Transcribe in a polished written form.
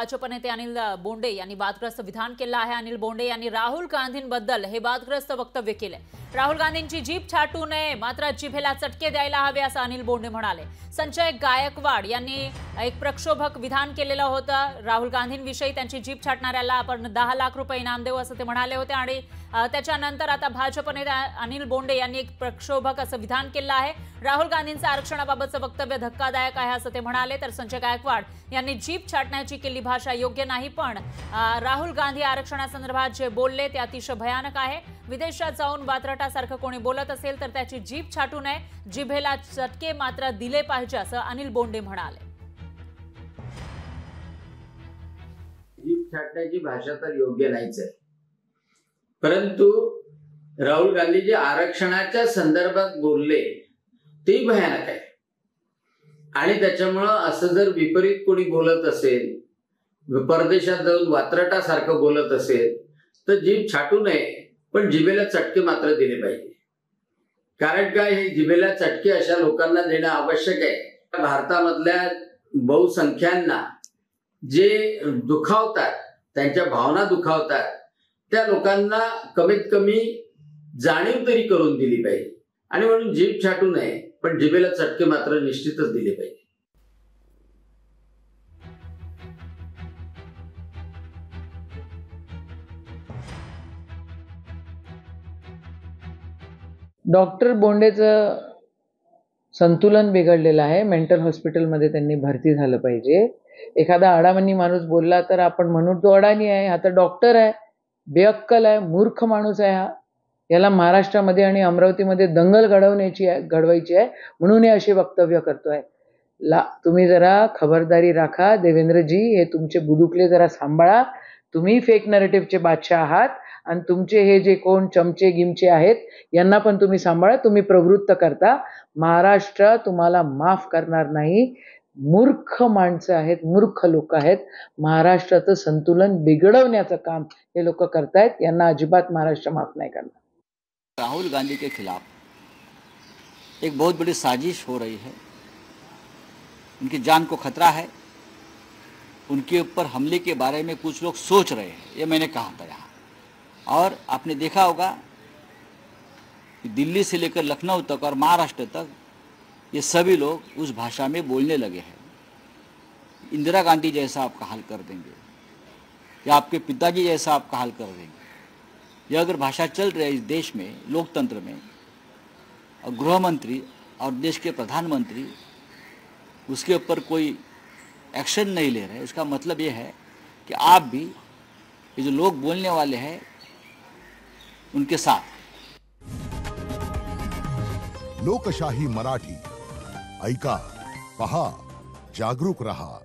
भाजप नेते अनिल बोंडे यांनी वादग्रस्त विधान केलं आहे। अनिल बोंडे यांनी राहुल गांधींबद्दल हे वादग्रस्त वक्तव्य केले। राहुल गांधींची जीभ छाटू नये, मात्र जिभेला चटके द्यायला हवे असं अनिल बोंडे म्हणाले। संजय गायकवाड यांनी एक प्रक्षोभक विधान केलेलं होतं। राहुल गांधींविषयी त्यांची जीभ छाटणाऱ्याला आपण 10 लाख रुपये इनाम देऊ असं ते म्हणाले होते। आणि त्याच्यानंतर आता भाजप नेते अनिल बोंडे यांनी एक प्रक्षोभक असं विधान केलं आहे। राहुल गांधींचं आरक्षणाबाबतचं वक्तव्य धक्कादायक आहे असं ते म्हणाले। तर संजय गायकवाड यांनी जीभ छाटण्याची केली भाषा योग्य नाही, पण राहुल गांधी आरक्षणासंदर्भात जे बोलले ते अतिशय भयानक आहे। विदेशात जाऊन वात्रटासारखं कोणी बोलत असेल तर त्याची जीभ छाटू नये, जिभेला चटके मात्र दिले पाहिजे असं अनिल बोंडे म्हणाले। जीभ छाटण्याची भाषा तर योग्य नाहीच आहे, परंतु राहुल गांधी जे आरक्षणाच्या संदर्भात बोलले ते भयानक आहे। आणि त्याच्यामुळे असं जर विपरीत कोणी बोलत असेल, परदेशात जाऊन वात्रटासारखं बोलत असेल तर जीभ छाटू नये, पण जिभेला चटके मात्र दिले पाहिजे। कारण काय, हे जिभेला चटके अशा लोकांना देणं आवश्यक आहे। भारतामधल्या बहुसंख्यांना जे दुखावतात, त्यांच्या भावना दुखावतात, त्या लोकांना कमीत कमी जाणीव तरी करून दिली पाहिजे। आणि म्हणून जीभ छाटू नये, पण जिभेला चटके मात्र निश्चितच दिले पाहिजे। डॉक्टर बोंडेचं संतुलन बिघडलेलं आहे। मेंटल हॉस्पिटलमध्ये त्यांनी भरती झालं पाहिजे। एखादा अडाणी माणूस बोलला तर आपण म्हणू तो अडाणी आहे, हा तर डॉक्टर आहे, बेअक्कल आहे, मूर्ख माणूस आहे, हा याला महाराष्ट्रामध्ये आणि अमरावतीमध्ये दंगल घडवायची आहे म्हणून हे असे वक्तव्य करतोय। तुम्ही जरा खबरदारी राखा देवेंद्रजी, हे तुमचे बुदुकले जरा सांभाळा। तुम्ही फेक नरेटिव्हचे बादशाह आहात आणि तुमचे हे जे कोण चमचे गिमचे आहेत यांना पण तुम्ही सांभाळा। तुम्ही प्रवृत्त करता, महाराष्ट्र तुम्हाला माफ करणार नाही। मूर्ख माणसं आहेत, मूर्ख लोक आहेत। महाराष्ट्राचं संतुलन बिघडवण्याचं काम हे लोक करतायत, यांना अजिबात महाराष्ट्र माफ नाही करणार। राहुल गांधी के खिलाफ एक बहुत बड़ी साजिश हो रही है। उनकी जान को खतरा है। उनके ऊपर हमले के बारे में कुछ लोग सोच रहे हैं, ये मैंने कहा था यहाँ। और आपने देखा होगा कि दिल्ली से लेकर लखनऊ तक और महाराष्ट्र तक ये सभी लोग उस भाषा में बोलने लगे हैं। इंदिरा गांधी जैसा आपका हाल कर देंगे, या आपके पिताजी जैसा आपका हाल कर देंगे। यह अगर भाषा चल रही है इस देश में, लोकतंत्र में, और गृह मंत्री और देश के प्रधानमंत्री उसके ऊपर कोई एक्शन नहीं ले रहे, इसका मतलब ये है कि आप भी ये जो लोग बोलने वाले हैं उनके साथ। लोकशाही मराठी ऐका, पहा, जागरूक रहा।